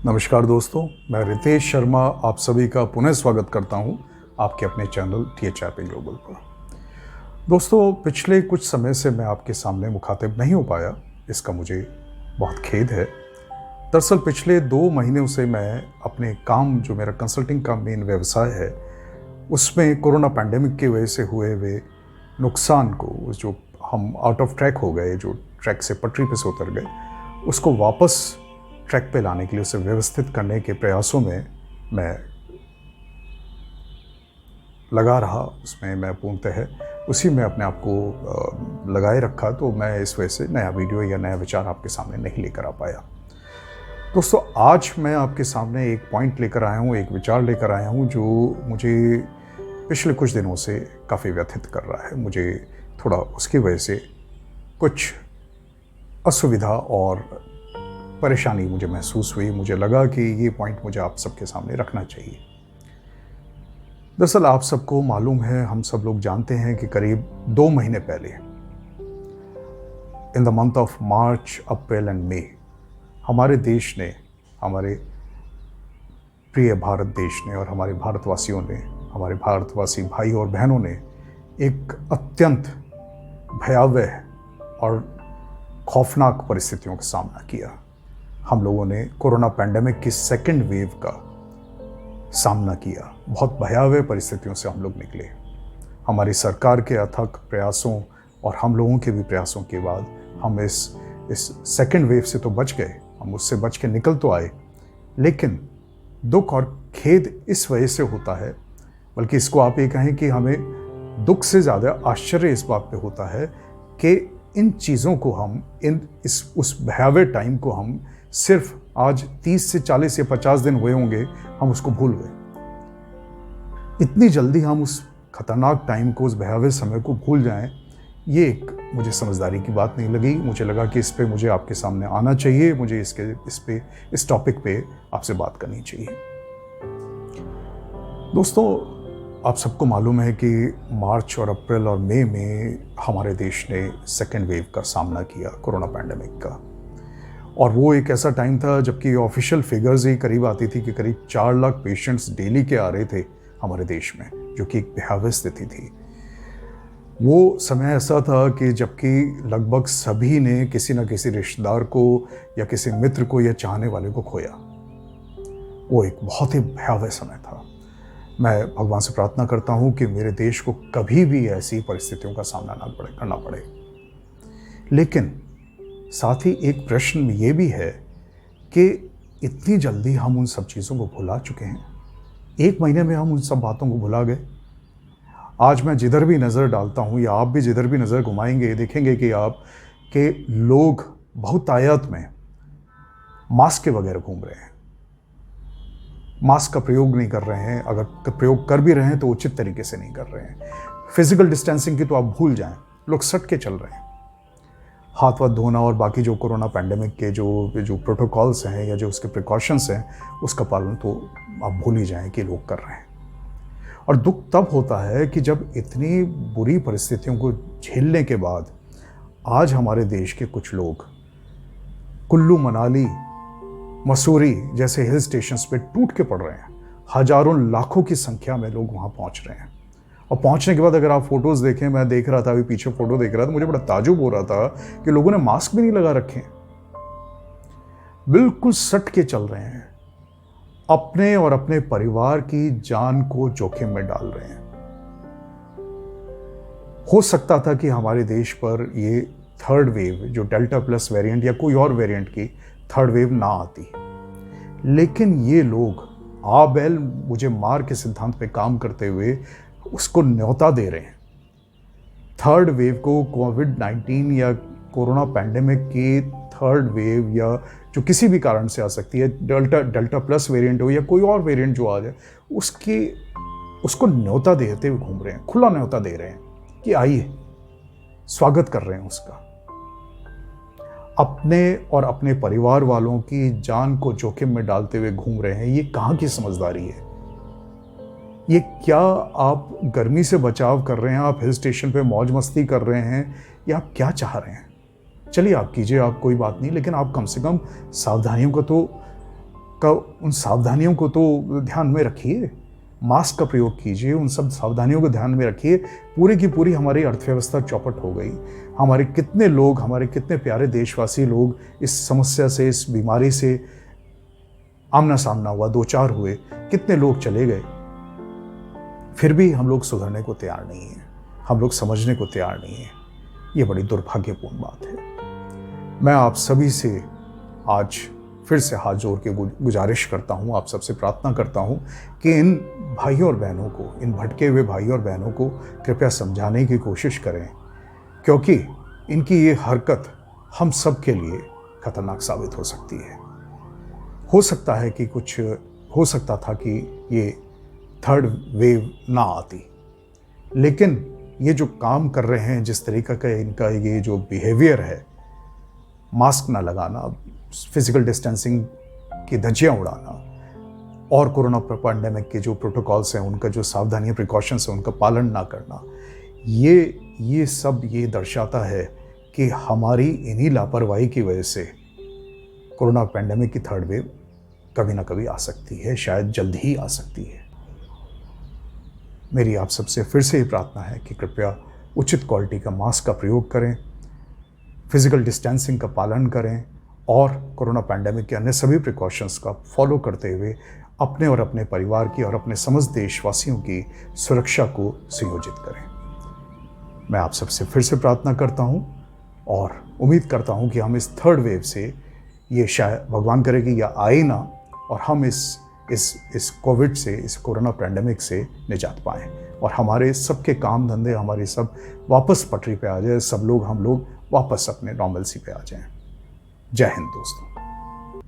नमस्कार दोस्तों, मैं रितेश शर्मा आप सभी का पुनः स्वागत करता हूं आपके अपने चैनल THRP ग्लोबल पर। दोस्तों, पिछले कुछ समय से मैं आपके सामने मुखातिब नहीं हो पाया, इसका मुझे बहुत खेद है। दरअसल पिछले 2 महीनों से मैं अपने काम, जो मेरा कंसल्टिंग का मेन व्यवसाय है, उसमें कोरोना पैंडेमिक की वजह से हुए नुकसान को, जो हम आउट ऑफ ट्रैक हो गए, जो ट्रैक से पटरी पे से उतर गए, उसको वापस ट्रैक पे लाने के लिए, उसे व्यवस्थित करने के प्रयासों में मैं लगा रहा। उसमें मैं पूर्णतः उसी में अपने आप को लगाए रखा, तो मैं इस वजह से नया वीडियो या नया विचार आपके सामने नहीं लेकर आ पाया। दोस्तों, आज मैं आपके सामने एक पॉइंट लेकर आया हूँ, एक विचार लेकर आया हूँ जो मुझे पिछले कुछ दिनों से काफ़ी व्यथित कर रहा है। मुझे थोड़ा उसकी वजह से कुछ असुविधा और परेशानी मुझे महसूस हुई। मुझे लगा कि ये पॉइंट मुझे आप सबके सामने रखना चाहिए। दरअसल आप सबको मालूम है, हम सब लोग जानते हैं कि करीब 2 महीने पहले, in the month of March, April and May, हमारे देश ने, हमारे प्रिय भारत देश ने और हमारे भारतवासियों ने, हमारे भारतवासी भाई और बहनों ने एक अत्यंत भयावह और खौफनाक परिस्थितियों का सामना किया। हम लोगों ने कोरोना पैंडेमिक की सेकेंड वेव का सामना किया। बहुत भयावह परिस्थितियों से हम लोग निकले। हमारी सरकार के अथक प्रयासों और हम लोगों के भी प्रयासों के बाद हम इस सेकेंड वेव से तो बच गए, हम उससे बच के निकल तो आए। लेकिन दुख और खेद इस वजह से होता है, बल्कि इसको आप ये कहें कि हमें दुख से ज़्यादा आश्चर्य इस बात पे होता है कि इन चीज़ों को हम, उस भयावह टाइम को हम सिर्फ आज 30 से 40 या 50 दिन हुए होंगे, हम उसको भूल गए। इतनी जल्दी हम उस खतरनाक टाइम को, उस भयावह समय को भूल जाएं, ये एक मुझे समझदारी की बात नहीं लगी। मुझे लगा कि इस पे मुझे आपके सामने आना चाहिए, मुझे इस टॉपिक पे आपसे बात करनी चाहिए। दोस्तों, आप सबको मालूम है कि मार्च और अप्रैल और मई में हमारे देश ने सेकेंड वेव का सामना किया, कोरोना पैंडेमिक का। और वो एक ऐसा टाइम था जबकि ऑफिशियल फिगर्स ही करीब आती थी कि करीब 4 लाख पेशेंट्स डेली के आ रहे थे हमारे देश में, जो कि एक भयावह स्थिति थी। वो समय ऐसा था कि जबकि लगभग सभी ने किसी न किसी रिश्तेदार को या किसी मित्र को या चाहने वाले को खोया। वो एक बहुत ही भयावह समय था। मैं भगवान से प्रार्थना करता हूँ कि मेरे देश को कभी भी ऐसी परिस्थितियों का सामना करना पड़े। लेकिन साथ ही एक प्रश्न ये भी है कि इतनी जल्दी हम उन सब चीज़ों को भुला चुके हैं। 1 महीने में हम उन सब बातों को भुला गए। आज मैं जिधर भी नज़र डालता हूँ, या आप भी जिधर भी नज़र घुमाएंगे, देखेंगे कि लोग बहुत तादाद में मास्क के बगैर घूम रहे हैं। मास्क का प्रयोग नहीं कर रहे हैं, अगर प्रयोग कर भी रहे हैं तो उचित तरीके से नहीं कर रहे हैं। फिजिकल डिस्टेंसिंग की तो आप भूल जाएं, लोग सट के चल रहे हैं। हाथ वाथ धोना और बाकी जो कोरोना पैंडेमिक के जो प्रोटोकॉल्स हैं या जो उसके प्रिकॉशंस हैं, उसका पालन तो आप भूल ही जाएं कि लोग कर रहे हैं। और दुख तब होता है कि जब इतनी बुरी परिस्थितियों को झेलने के बाद आज हमारे देश के कुछ लोग कुल्लू मनाली, मसूरी जैसे हिल स्टेशंस पे टूट के पड़ रहे हैं। हजारों लाखों की संख्या में लोग वहाँ पहुँच रहे हैं। और पहुँचने के बाद अगर आप फोटोज़ देखें, मैं देख रहा था, अभी पीछे फ़ोटो देख रहा था, मुझे बड़ा ताजुब हो रहा था कि लोगों ने मास्क भी नहीं लगा रखे हैं, बिल्कुल सट के चल रहे हैं, अपने और अपने परिवार की जान को जोखिम में डाल रहे हैं। हो सकता था कि हमारे देश पर ये थर्ड वेव, जो डेल्टा प्लस वेरिएंट या कोई और वेरिएंट की थर्ड वेव ना आती, लेकिन ये लोग आ बैल मुझे मार के सिद्धांत पे काम करते हुए उसको न्योता दे रहे हैं। थर्ड वेव को, कोविड-19 या कोरोना पैंडेमिक की थर्ड वेव, या जो किसी भी कारण से आ सकती है, डेल्टा प्लस वेरिएंट हो या कोई और वेरिएंट जो आ जाए, उसको न्योता देते हुए घूम रहे हैं, खुला न्योता दे रहे हैं कि आइए, स्वागत कर रहे हैं उसका। अपने और अपने परिवार वालों की जान को जोखिम में डालते हुए घूम रहे हैं। ये कहाँ की समझदारी है? ये क्या आप गर्मी से बचाव कर रहे हैं, आप हिल स्टेशन पे मौज मस्ती कर रहे हैं, या आप क्या चाह रहे हैं? चलिए आप कीजिए, आप कोई बात नहीं, लेकिन आप कम से कम सावधानियों का तो का उन सावधानियों को तो ध्यान में रखिए, मास्क का प्रयोग कीजिए, उन सब सावधानियों को ध्यान में रखिए। पूरी की पूरी हमारी अर्थव्यवस्था चौपट हो गई। हमारे कितने लोग, हमारे कितने प्यारे देशवासी लोग इस समस्या से, इस बीमारी से आमना सामना हुआ, दो चार हुए, कितने लोग चले गए। फिर भी हम लोग सुधरने को तैयार नहीं हैं, हम लोग समझने को तैयार नहीं हैं। ये बड़ी दुर्भाग्यपूर्ण बात है। मैं आप सभी से आज फिर से हाथ जोड़ के गुजारिश करता हूँ, आप सबसे प्रार्थना करता हूँ कि इन भाइयों और बहनों को, इन भटके हुए भाइयों और बहनों को कृपया समझाने की कोशिश करें, क्योंकि इनकी ये हरकत हम सब के लिए खतरनाक साबित हो सकती है। हो सकता है कि कुछ हो सकता था कि ये थर्ड वेव ना आती, लेकिन ये जो काम कर रहे हैं, जिस तरीक़े का इनका ये जो बिहेवियर है, मास्क ना लगाना, फिजिकल डिस्टेंसिंग की धज्जियाँ उड़ाना और कोरोना पैंडेमिक के जो प्रोटोकॉल्स हैं, उनका जो सावधानियाँ, प्रिकॉशंस हैं, उनका पालन ना करना, ये सब ये दर्शाता है कि हमारी इन्हीं लापरवाही की वजह से कोरोना पैंडेमिक की थर्ड वेव कभी ना कभी आ सकती है, शायद जल्द ही आ सकती है। मेरी आप सबसे फिर से ये प्रार्थना है कि कृपया उचित क्वालिटी का मास्क का प्रयोग करें, फिजिकल डिस्टेंसिंग का पालन करें और कोरोना पैंडेमिक के अन्य सभी प्रिकॉशंस का फॉलो करते हुए अपने और अपने परिवार की और अपने समस्त देशवासियों की सुरक्षा को सुयोजित करें। मैं आप सबसे फिर से प्रार्थना करता हूं और उम्मीद करता हूं कि हम इस थर्ड वेव से, ये शायद भगवान करे कि यह आए ना, और हम इस कोविड से, इस कोरोना पैंडेमिक से निजात पाएँ और हमारे सबके काम धंधे, हमारे सब वापस पटरी पे आ जाए, सब लोग, हम लोग वापस अपने नॉर्मलसी पे आ जाएं। जय हिंद दोस्तों।